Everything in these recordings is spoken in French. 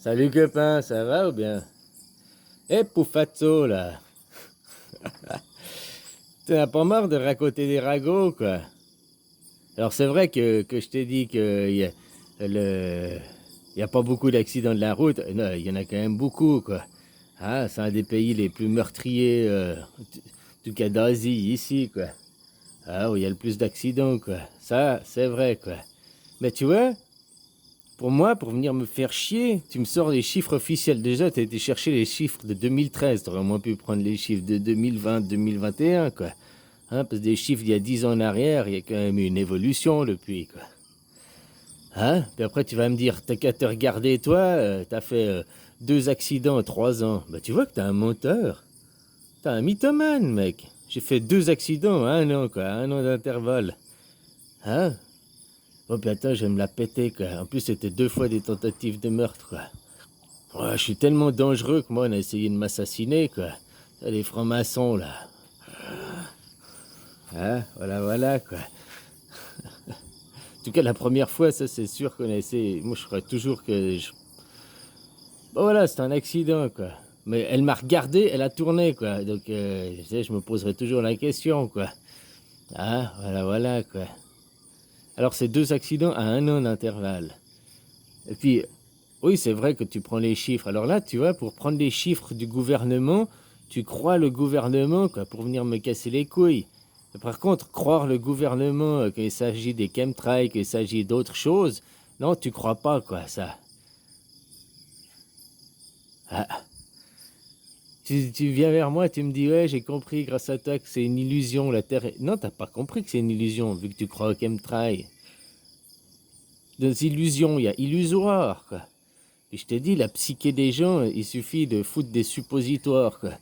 Salut copain, ça va ou bien? Eh Poufazzo là, t'en as pas marre de raconter des ragots quoi? Alors c'est vrai que je t'ai dit le, y a pas beaucoup d'accidents de la route. Non, il y en a quand même beaucoup quoi. Ah, c'est un des pays les plus meurtriers, en tout cas d'Asie ici quoi. Ah, où il y a le plus d'accidents quoi. Ça, c'est vrai quoi. Mais tu vois, pour moi, pour venir me faire chier, tu me sors les chiffres officiels. Déjà, t'as été chercher les chiffres de 2013. T'aurais au moins pu prendre les chiffres de 2020, 2021, quoi. Hein, parce que des chiffres d'il y a 10 ans en arrière, il y a quand même eu une évolution depuis, quoi. Hein? Puis après, tu vas me dire, t'as qu'à te regarder, toi, t'as fait 2 accidents en 3 ans. Bah, tu vois que t'as un menteur. T'as un mythomane, mec. J'ai fait 2 accidents en un an, quoi. Un an d'intervalle. Hein? Oh, puis attends, je vais me la péter, quoi. En plus, c'était 2 fois des tentatives de meurtre, quoi. Ouais, je suis tellement dangereux que moi, on a essayé de m'assassiner, quoi. Les francs-maçons, là. Hein, voilà, voilà, quoi. En tout cas, la première fois, ça, c'est sûr qu'on a essayé. Moi, je crois toujours que... Bon, voilà, c'est un accident, quoi. Mais elle m'a regardé, elle a tourné, quoi. Donc, tu sais, je me poserai toujours la question, quoi. Hein, voilà, voilà, quoi. Alors, c'est 2 accidents à un an d'intervalle. Et puis, oui, c'est vrai que tu prends les chiffres. Alors là, tu vois, pour prendre les chiffres du gouvernement, tu crois le gouvernement, quoi, pour venir me casser les couilles. Par contre, croire le gouvernement qu'il s'agit des chemtrails, qu'il s'agit d'autres choses, non, tu crois pas, quoi, ça. Ah, tu viens vers moi, tu me dis, ouais, j'ai compris grâce à toi que c'est une illusion, la Terre est... Non, t'as pas compris que c'est une illusion, vu que tu crois au chemtrail. Des illusions, il y a illusoire, quoi. Et je t'ai dit, la psyché des gens, il suffit de foutre des suppositoires, quoi.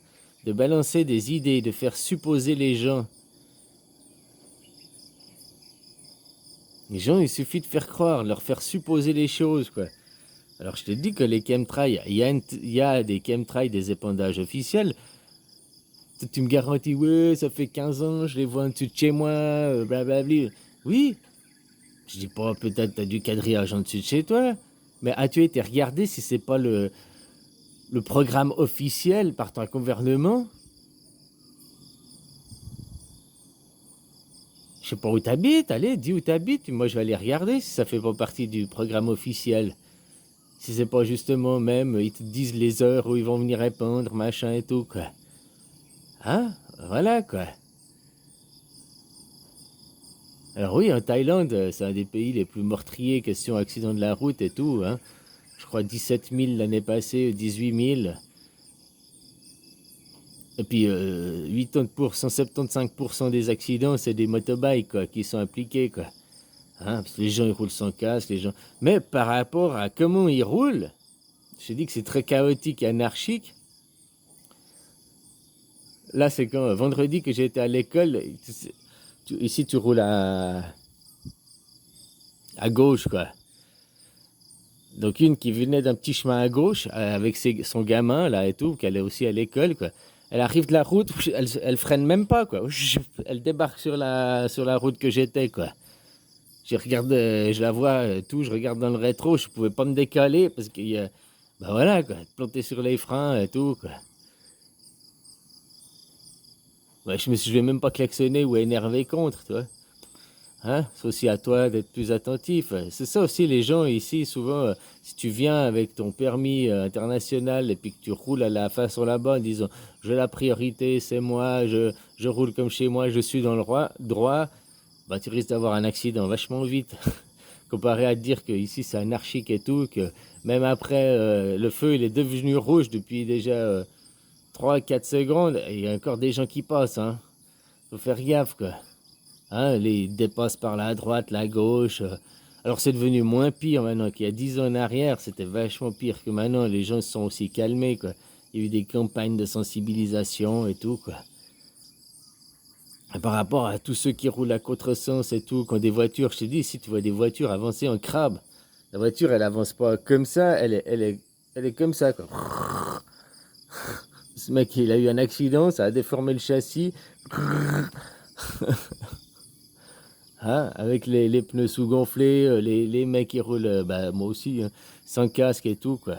De balancer des idées, de faire supposer les gens. Les gens, il suffit de faire croire, de leur faire supposer les choses, quoi. Alors je te dis que les chemtrails, il y a des chemtrails, des épandages officiels. Tu me garantis, ouais, ça fait 15 ans, je les vois en dessous de chez moi, blablabla. Oui, je dis pas, peut-être t'as du quadrillage en dessus de chez toi, mais as-tu été regarder si c'est pas le programme officiel par ton gouvernement? Je sais pas où t'habites, allez, dis où t'habites, moi je vais aller regarder si ça fait pas partie du programme officiel. Si c'est pas justement même, ils te disent les heures où ils vont venir répondre, machin et tout, quoi. Hein? Voilà, quoi. Alors oui, en Thaïlande, c'est un des pays les plus meurtriers, question accident de la route et tout, hein. Je crois 17 000 l'année passée, 18 000. Et puis 80%, 75% des accidents, c'est des motorbikes, quoi, qui sont impliqués, quoi. Hein, parce que les gens, ils roulent sans casque, les gens... Mais par rapport à comment ils roulent, je dis que c'est très chaotique et anarchique. Là, c'est quand vendredi que j'étais à l'école. Ici, tu roules à gauche, quoi. Donc, une qui venait d'un petit chemin à gauche, avec son gamin, là, et tout, qu'elle est aussi à l'école, quoi. Elle arrive de la route, elle freine même pas, quoi. Elle débarque sur la route que j'étais, quoi. Je regarde, je la vois, tout, je regarde dans le rétro, je pouvais pas me décaler, parce qu'il y a... Ben voilà, quoi, planté sur les freins et tout, quoi. Ouais, je vais même pas klaxonner ou énerver contre, toi. Hein? C'est aussi à toi d'être plus attentif. C'est ça aussi, les gens ici, souvent, si tu viens avec ton permis international et puis que tu roules à la façon là-bas en disant j'ai la priorité, c'est moi, je roule comme chez moi, je suis dans le droit, bah tu risques d'avoir un accident vachement vite. Comparé à te dire que ici c'est anarchique et tout, que même après le feu il est devenu rouge depuis déjà 3-4 secondes, il y a encore des gens qui passent, hein. Faut faire gaffe, quoi. Hein, les dépassent par la droite, la gauche. Alors c'est devenu moins pire maintenant qu'il y a 10 ans en arrière. C'était vachement pire que maintenant. Les gens se sont aussi calmés, quoi. Il y a eu des campagnes de sensibilisation et tout, quoi. Et par rapport à tous ceux qui roulent à contresens et tout, qui ont des voitures, je te dis, si tu vois des voitures avancer en crabe, la voiture, elle avance pas comme ça, elle est comme ça, quoi. Ce mec, il a eu un accident, ça a déformé le châssis. Hein, avec les pneus sous-gonflés, les mecs qui roulent, bah, moi aussi, hein, sans casque et tout, quoi.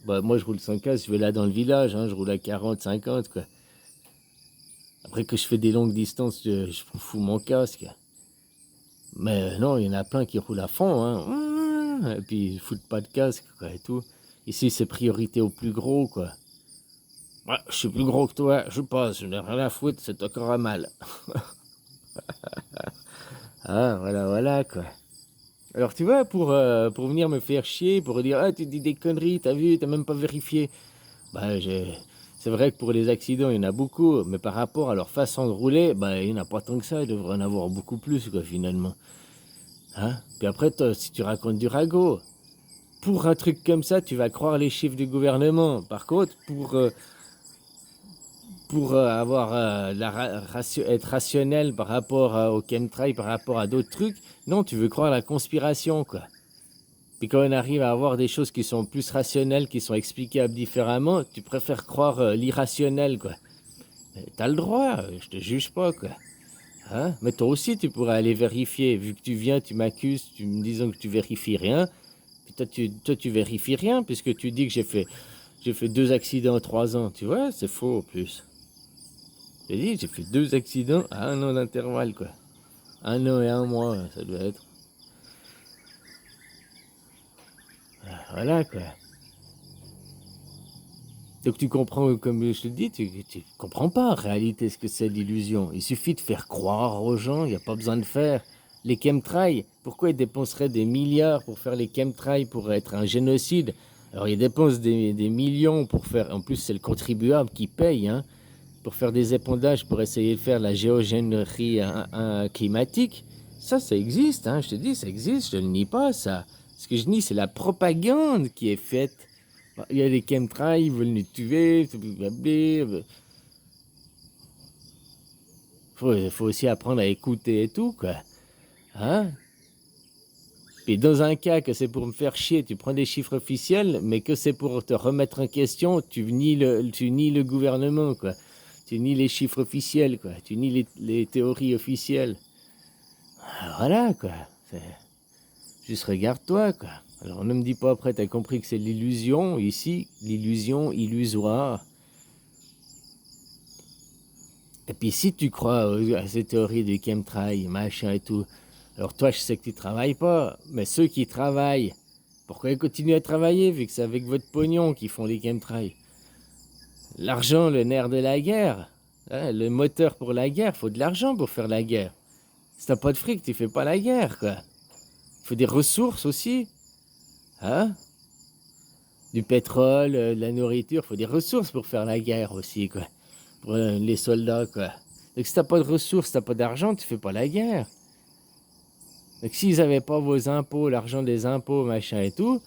Bah, moi, je roule sans casque, je vais là dans le village, hein, je roule à 40, 50, quoi. Après que je fais des longues distances, je fous mon casque. Mais non, il y en a plein qui roulent à fond, hein. Et puis ils foutent pas de casque, quoi, et tout. Ici, c'est priorité au plus gros, quoi. Ouais, je suis plus gros que toi, je passe, je n'ai rien à foutre, c'est encore à mal. Ah, voilà, voilà, quoi. Alors, tu vois, pour venir me faire chier, pour dire, ah, tu dis des conneries, t'as vu, t'as même pas vérifié. Bah, c'est vrai que pour les accidents, il y en a beaucoup, mais par rapport à leur façon de rouler, bah, il n'y en a pas tant que ça, il devrait en avoir beaucoup plus, quoi, finalement. Hein? Puis après, toi, si tu racontes du ragot, pour un truc comme ça, tu vas croire les chiffres du gouvernement. Par contre, pour avoir être rationnel par rapport au chemtrail, par rapport à d'autres trucs, non, tu veux croire la conspiration, quoi. Puis quand on arrive à avoir des choses qui sont plus rationnelles, qui sont explicables différemment, tu préfères croire l'irrationnel, quoi. T'as le droit, je te juge pas, quoi. Hein? Mais toi aussi, tu pourrais aller vérifier. Vu que tu viens, tu m'accuses, tu me disant que tu vérifies rien. Puis toi, tu vérifies rien, puisque tu dis que j'ai fait 2 accidents en 3 ans. Tu vois, c'est faux, en plus. J'ai dit, j'ai fait 2 accidents à 1 an d'intervalle, quoi. 1 an et 1 mois, ça doit être. Voilà, quoi. Donc tu comprends, comme je te dis, tu comprends pas en réalité ce que c'est l'illusion. Il suffit de faire croire aux gens, il n'y a pas besoin de faire. Les chemtrails, pourquoi ils dépenseraient des milliards pour faire les chemtrails pour être un génocide? Alors ils dépensent des millions pour faire, en plus c'est le contribuable qui paye, hein, pour faire des épondages, pour essayer de faire la géogénérie climatique. Ça existe, hein, je te dis, ça existe, je ne le nie pas, ça. Ce que je nie, c'est la propagande qui est faite. Il y a les chemtrails, ils veulent nous tuer, blablabla. Faut aussi apprendre à écouter et tout, quoi. Hein? Et dans un cas que c'est pour me faire chier, tu prends des chiffres officiels, mais que c'est pour te remettre en question, tu nies le gouvernement, quoi. Tu nies les chiffres officiels, quoi. Tu nies les théories officielles. Voilà, quoi. Juste regarde-toi, quoi. Alors ne me dis pas après, t'as compris que c'est l'illusion, ici, l'illusion illusoire. Et puis si tu crois à ces théories du chemtrail, machin et tout, alors toi je sais que tu travailles pas, mais ceux qui travaillent, pourquoi ils continuent à travailler vu que c'est avec votre pognon qu'ils font les chemtrails? L'argent, le nerf de la guerre, hein, le moteur pour la guerre, faut de l'argent pour faire la guerre. Si t'as pas de fric, tu fais pas la guerre, quoi. Faut des ressources aussi, hein? Du pétrole, de la nourriture, faut des ressources pour faire la guerre aussi, quoi. Pour les soldats, quoi. Donc si t'as pas de ressources, t'as pas d'argent, tu fais pas la guerre. Donc s'ils avaient pas vos impôts, l'argent des impôts, machin et tout,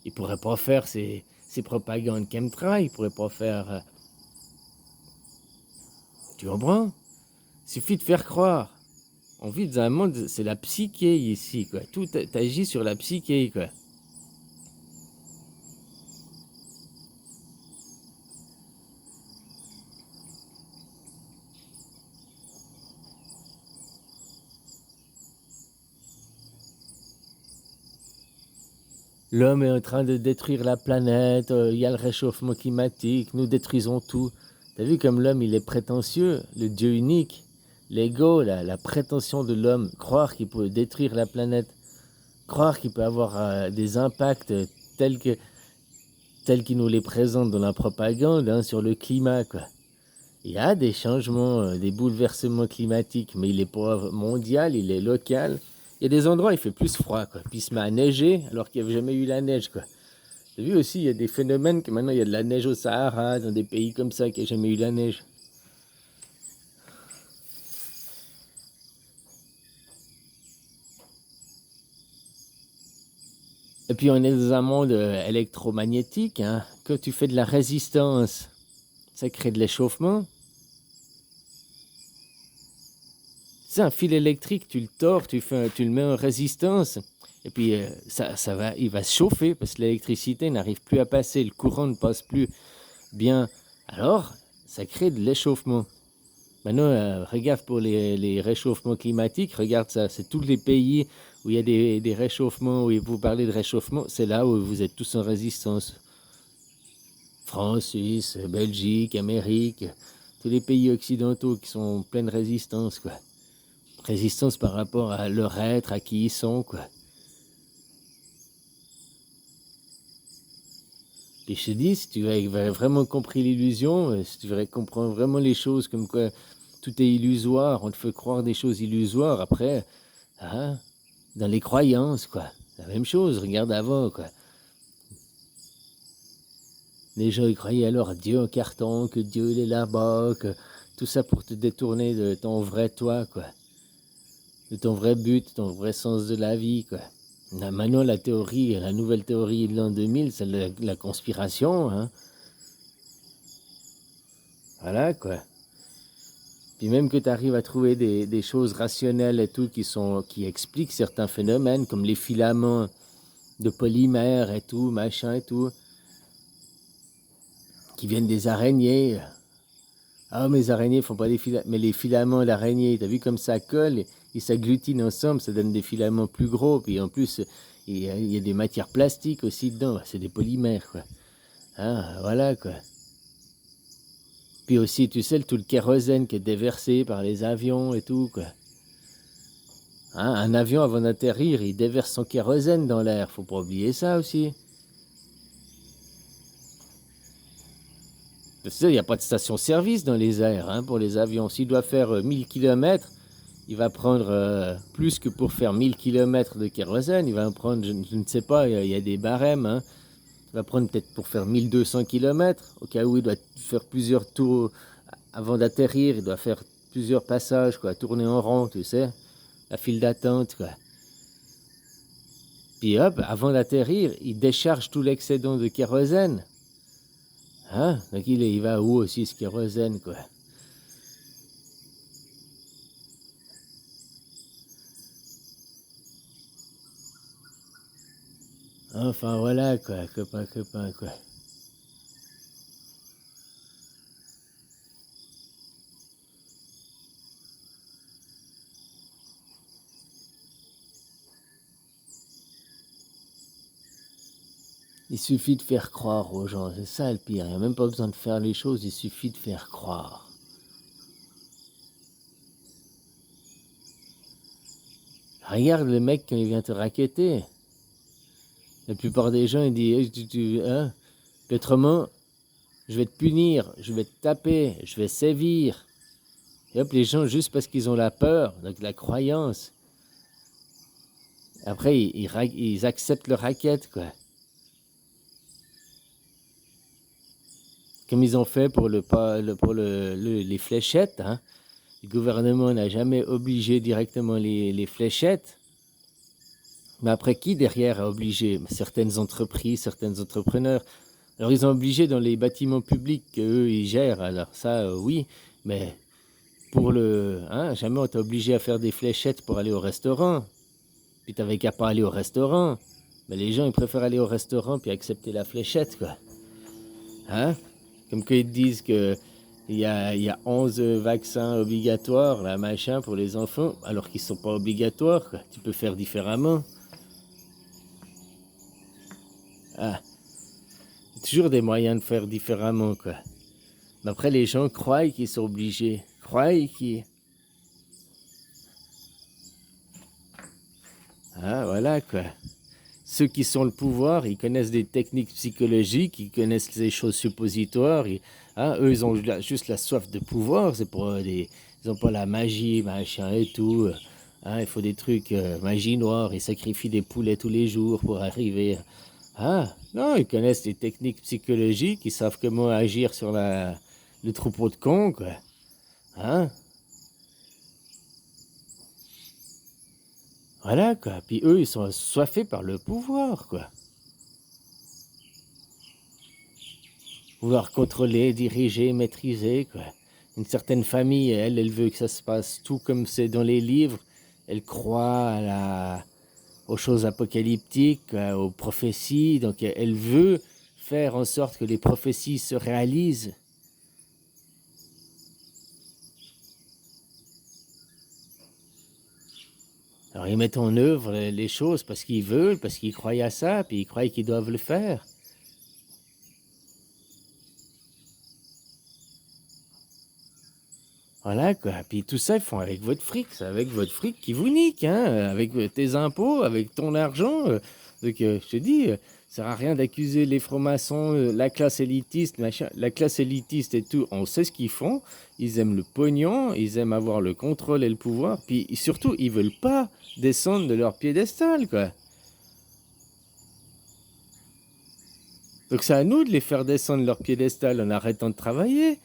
ils pourraient pas faire ces propagandes chemtrail, ils pourraient pas faire... Tu comprends? Il suffit de faire croire. On vit dans un monde, c'est la psyché ici, quoi. Tout agit sur la psyché, quoi. L'homme est en train de détruire la planète, il y a le réchauffement climatique, nous détruisons tout. T'as vu comme l'homme, il est prétentieux, le Dieu unique, l'ego, la prétention de l'homme, croire qu'il peut détruire la planète, croire qu'il peut avoir des impacts tels que, tels qu'il nous les présente dans la propagande, hein, sur le climat, quoi. Il y a des changements, des bouleversements climatiques, mais il est pas mondial, il est local. Il y a des endroits où il fait plus froid, quoi. Puis il se met à neiger alors qu'il n'y avait jamais eu la neige, quoi. T'as vu aussi, il y a des phénomènes que maintenant il y a de la neige au Sahara, dans des pays comme ça qui n'ont jamais eu la neige. Et puis on est dans un monde électromagnétique, hein. Quand tu fais de la résistance, ça crée de l'échauffement. C'est un fil électrique, tu le tords, tu le mets en résistance, et puis il va se chauffer parce que l'électricité n'arrive plus à passer, le courant ne passe plus bien. Alors, ça crée de l'échauffement. Maintenant, regarde pour les réchauffements climatiques, regarde ça, c'est tous les pays où il y a des réchauffements, où vous parlez de réchauffement, c'est là où vous êtes tous en résistance. France, Suisse, Belgique, Amérique, tous les pays occidentaux qui sont en pleine résistance, quoi. Résistance par rapport à leur être, à qui ils sont, quoi. Et je te dis, si tu avais vraiment compris l'illusion, si tu avais comprendre vraiment les choses comme quoi tout est illusoire, on te fait croire des choses illusoires, après, hein, dans les croyances, quoi. La même chose, regarde avant, quoi. Les gens, ils croyaient alors à Dieu en carton, que Dieu, il est là-bas, que tout ça pour te détourner de ton vrai toi, quoi. De ton vrai but, ton vrai sens de la vie, quoi. Là, maintenant, la théorie, la nouvelle théorie de l'an 2000, c'est la conspiration, hein. Voilà, quoi. Puis même que tu arrives à trouver des choses rationnelles et tout qui expliquent certains phénomènes, comme les filaments de polymères et tout, machin et tout, qui viennent des araignées. Ah, mais les araignées font pas des filaments, mais les filaments d'araignée, t'as vu comme ça colle, ils s'agglutinent ensemble, ça donne des filaments plus gros, puis en plus, il y a des matières plastiques aussi dedans, c'est des polymères, quoi. Ah, voilà, quoi. Puis aussi, tu sais, tout le kérosène qui est déversé par les avions et tout, quoi. Hein, un avion, avant d'atterrir, il déverse son kérosène dans l'air. Faut pas oublier ça aussi. Tu sais, il n'y a pas de station-service dans les airs, hein, pour les avions. S'il doit faire 1000 km, il va prendre plus que pour faire 1000 km de kérosène. Il va en prendre, je ne sais pas, il y a des barèmes, hein. Il va prendre peut-être pour faire 1200 km, au cas où il doit faire plusieurs tours avant d'atterrir. Il doit faire plusieurs passages, quoi, tourner en rond, tu sais. La file d'attente, quoi. Puis hop, avant d'atterrir, il décharge tout l'excédent de kérosène. Hein? Donc il va où aussi ce kérosène, quoi? Enfin voilà, quoi, copain, quoi. Il suffit de faire croire aux gens, c'est ça le pire. Il n'y a même pas besoin de faire les choses, il suffit de faire croire. Regarde le mec quand il vient te racketter. La plupart des gens, ils disent, hein? Puis autrement, je vais te punir, je vais te taper, je vais sévir. Et hop, les gens, juste parce qu'ils ont la peur, donc la croyance, après, ils acceptent le racket, quoi. Comme ils ont fait pour les fléchettes, hein. Le gouvernement n'a jamais obligé directement les fléchettes. Mais après, qui derrière a obligé? Certaines entreprises, certains entrepreneurs. Alors, ils ont obligé dans les bâtiments publics qu'eux, ils gèrent. Alors, ça, oui. Mais pour hein, jamais on t'a obligé à faire des fléchettes pour aller au restaurant. Puis, t'avais qu'à pas aller au restaurant. Mais les gens, ils préfèrent aller au restaurant puis accepter la fléchette, quoi. Hein? Comme qu'ils te disent que il y a 11 vaccins obligatoires, là, machin, pour les enfants, alors qu'ils ne sont pas obligatoires, quoi. Tu peux faire différemment. Ah, il y a toujours des moyens de faire différemment, quoi. Mais après, les gens croient qu'ils sont obligés. Croient qu'ils... Ah, voilà, quoi. Ceux qui sont le pouvoir, ils connaissent des techniques psychologiques, ils connaissent les choses suppositoires. Hein, eux, ils ont juste la soif de pouvoir. C'est pour ils n'ont pas la magie, machin et tout. Hein, il faut des trucs magie noire. Ils sacrifient des poulets tous les jours pour arriver. Ah, non, ils connaissent les techniques psychologiques. Ils savent comment agir sur le troupeau de cons, quoi. Hein? Voilà, quoi. Puis eux, ils sont assoiffés par le pouvoir, quoi. Vouloir contrôler, diriger, maîtriser, quoi. Une certaine famille, elle veut que ça se passe tout comme c'est dans les livres. Elle croit aux choses apocalyptiques, aux prophéties. Donc elle veut faire en sorte que les prophéties se réalisent. Alors ils mettent en œuvre les choses parce qu'ils veulent, parce qu'ils croient à ça, puis ils croient qu'ils doivent le faire. Voilà, quoi. Puis tout ça, ils font avec votre fric. C'est avec votre fric qui vous nique, hein. Avec tes impôts, avec ton argent. Donc, je te dis, ça sert à rien d'accuser les francs-maçons, la classe élitiste, machin. La classe élitiste et tout, on sait ce qu'ils font. Ils aiment le pognon, ils aiment avoir le contrôle et le pouvoir. Puis surtout, ils veulent pas descendre de leur piédestal, quoi. Donc c'est à nous de les faire descendre de leur piédestal en arrêtant de travailler.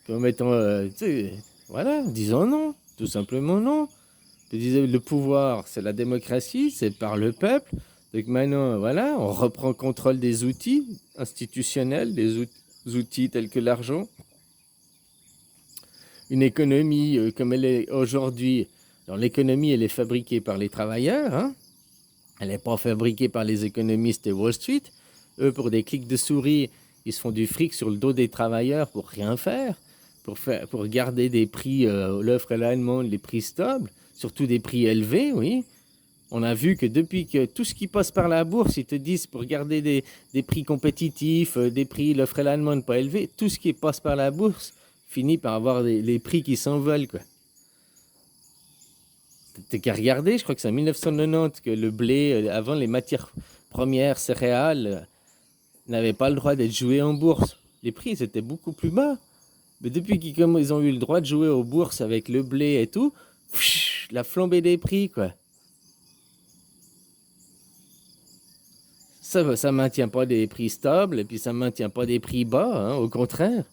Puis en mettant, tu sais, voilà, en disant non, tout simplement non. Je disais, le pouvoir, c'est la démocratie, c'est par le peuple. Donc maintenant, voilà, on reprend contrôle des outils institutionnels, des outils tels que l'argent. Une économie comme elle est aujourd'hui, alors l'économie, elle est fabriquée par les travailleurs, hein. Elle n'est pas fabriquée par les économistes et Wall Street. Eux, pour des clics de souris, ils se font du fric sur le dos des travailleurs pour rien faire, pour garder des prix, l'offre et la demande, les prix stables, surtout des prix élevés, oui. On a vu que depuis que tout ce qui passe par la bourse, ils te disent pour garder des prix compétitifs, des prix, l'offre et la demande pas élevés, tout ce qui passe par la bourse finit par avoir les prix qui s'envolent, quoi. T'as qu'à regarder, je crois que c'est en 1990 que le blé, avant les matières premières, céréales, n'avaient pas le droit d'être jouées en bourse. Les prix ils étaient beaucoup plus bas. Mais depuis qu'ils ils ont eu le droit de jouer aux bourses avec le blé et tout, la flambée des prix, quoi. Ça maintient pas des prix stables et puis ça maintient pas des prix bas, hein, au contraire.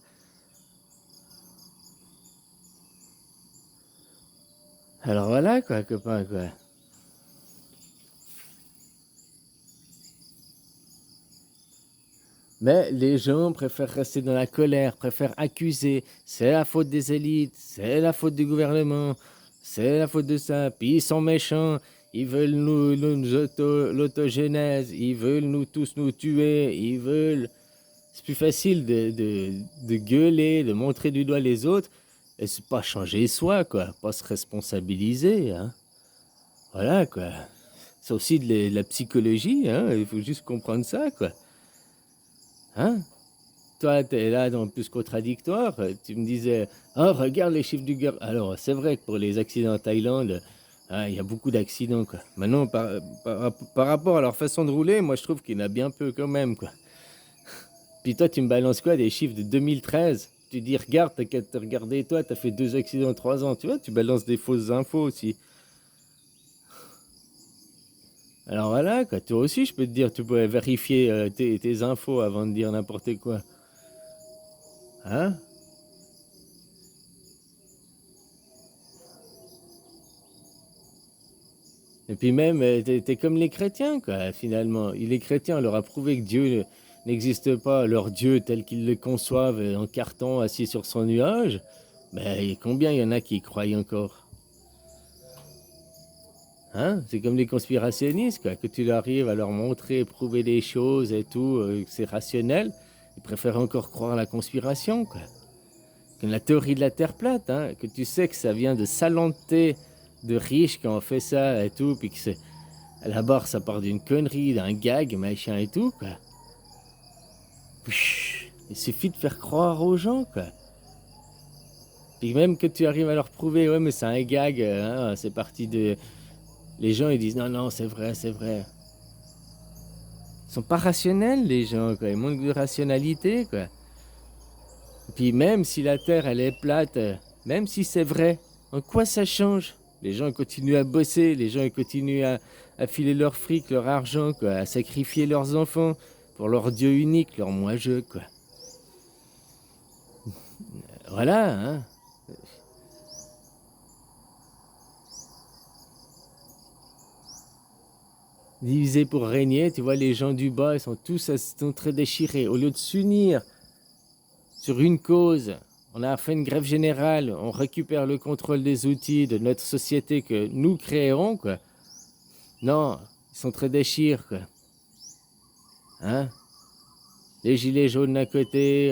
Alors voilà, quoi, copain, quoi. Mais les gens préfèrent rester dans la colère, préfèrent accuser. C'est la faute des élites, c'est la faute du gouvernement, c'est la faute de ça. Puis ils sont méchants, ils veulent l'autogénèse, ils veulent nous tous nous tuer, ils veulent... C'est plus facile de gueuler, de montrer du doigt les autres, et c'est pas changer soi, quoi, pas se responsabiliser, hein. Voilà, quoi. C'est aussi de la psychologie, hein, il faut juste comprendre ça, quoi. Hein? Toi, tu es là dans plus contradictoire. Tu me disais, oh, regarde les chiffres du gars. Alors, c'est vrai que pour les accidents en Thaïlande, il y a beaucoup d'accidents, quoi. Maintenant, par rapport à leur façon de rouler, moi, je trouve qu'il y en a bien peu quand même, quoi. Puis toi, tu me balances quoi? Des chiffres de 2013? Tu dis, regarde, t'as qu'à te regarder, toi, t'as fait 2 accidents en 3 ans. Tu vois, tu balances des fausses infos aussi. Alors voilà, quoi. Toi aussi, je peux te dire, tu pourrais vérifier tes infos avant de dire n'importe quoi. Hein? Et puis même, t'es comme les chrétiens, quoi, finalement. Les chrétiens, on leur a prouvé que Dieu n'existe pas, leur Dieu tel qu'ils le conçoivent, en carton, assis sur son nuage. Mais combien il y en a qui y croient encore? Hein? C'est comme les conspirationnistes, quoi, que tu arrives à leur montrer, prouver des choses et tout, que c'est rationnel. Ils préfèrent encore croire à la conspiration, quoi. Comme la théorie de la Terre plate, hein, que tu sais que ça vient de salenté de riches qui ont fait ça et tout, puis que c'est... À la barre, ça part d'une connerie, d'un gag, machin et tout, quoi. Il suffit de faire croire aux gens, quoi. Puis même que tu arrives à leur prouver, ouais, mais c'est un gag, hein, c'est parti de... Les gens, ils disent, non, non, c'est vrai, c'est vrai. Ils sont pas rationnels, les gens, quoi. Ils manquent de rationalité, quoi. Puis même si la Terre, elle est plate, même si c'est vrai, en quoi ça change? Les gens continuent à bosser, les gens ils continuent à filer leur fric, leur argent, quoi, à sacrifier leurs enfants pour leur Dieu unique, leur moi-je, quoi. Voilà, hein. Divisé pour régner, tu vois, les gens du bas, ils sont tous sont très déchirés. Au lieu de s'unir sur une cause, on a fait une grève générale, on récupère le contrôle des outils de notre société que nous créerons, quoi. Non, ils sont très déchirés, quoi. Hein? Les gilets jaunes d'un côté,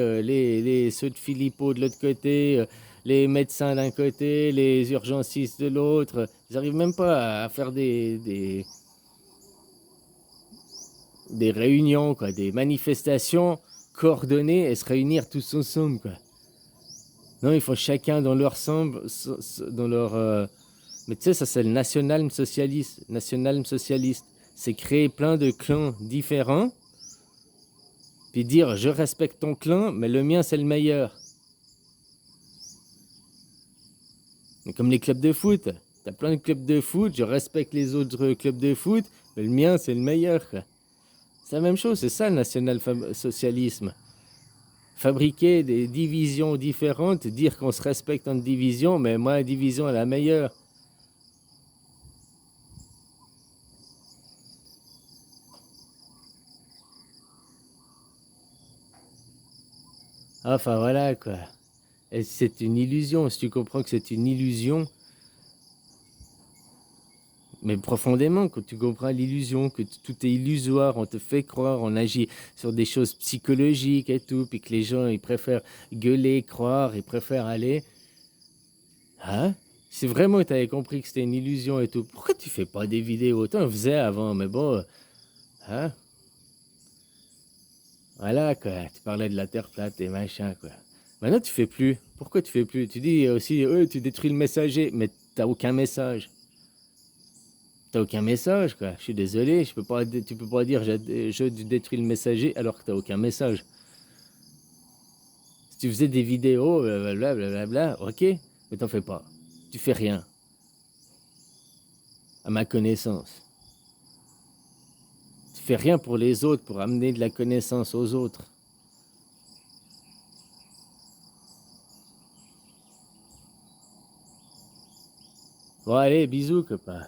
ceux de Philippot de l'autre côté, les médecins d'un côté, les urgencistes de l'autre. Ils n'arrivent même pas à faire des réunions, quoi, des manifestations coordonnées et se réunir tous ensemble, quoi. Non, ils font chacun dans leur dans leur. Mais tu sais, ça c'est le national-socialiste. National-socialiste, c'est créer plein de clans différents, puis dire je respecte ton clan, mais le mien c'est le meilleur. Mais comme les clubs de foot, t'as plein de clubs de foot, je respecte les autres clubs de foot, mais le mien c'est le meilleur, quoi. C'est la même chose, c'est ça le national-socialisme. Fabriquer des divisions différentes, dire qu'on se respecte en division, mais ma division est la meilleure. Enfin voilà quoi. Et c'est une illusion, si tu comprends que c'est une illusion, mais profondément, quand tu comprends l'illusion, que tout est illusoire, on te fait croire, on agit sur des choses psychologiques et tout, puis que les gens, ils préfèrent gueuler, croire, ils préfèrent aller. Hein? Si vraiment tu avais compris que c'était une illusion et tout, pourquoi tu fais pas des vidéos? T'en faisais avant, mais bon, hein? Voilà, quoi. Tu parlais de la Terre plate et machin, quoi. Maintenant, tu fais plus. Pourquoi tu fais plus? Tu dis aussi, tu détruis le messager, mais t'as aucun message. T'as aucun message, quoi. Je suis désolé, tu peux pas dire je détruis le messager alors que t'as aucun message. Si tu faisais des vidéos, blablabla, ok, mais t'en fais pas. Tu fais rien, à ma connaissance. Tu fais rien pour les autres, pour amener de la connaissance aux autres. Bon, allez, bisous, copain.